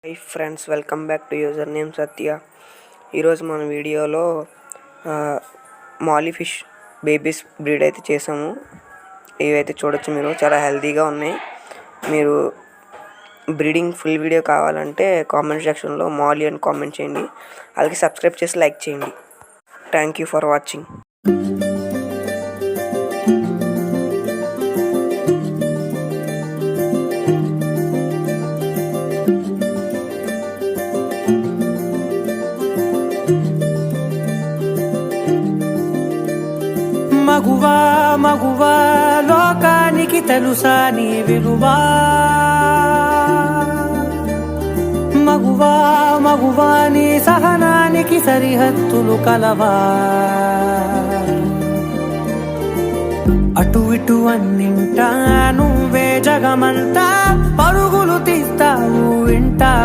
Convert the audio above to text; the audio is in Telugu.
High friends, welcome back to user name Satya. ఈరోజు మన వీడియోలో మాలీ ఫిష్ బేబీస్ బ్రీడ్ అయితే చేసాము. ఇవైతే చూడొచ్చు, మీరు చాలా హెల్తీగా ఉన్నాయి. మీరు బ్రీడింగ్ ఫుల్ వీడియో కావాలంటే కామెంట్ సెక్షన్లో మాలీ అని కామెంట్ చేయండి. అలాగే సబ్స్క్రైబ్ చేసి లైక్ చేయండి. Thank you for watching. మగువా మగువా లోకానికి తెలుసా నీ విలువా? మగువా మగువా నీ సహనానికి సరిహద్దులు కలవా? అటు ఇటు అన్నింటా నువ్వే జగమంతా పరుగులు తీస్తావు ఇంట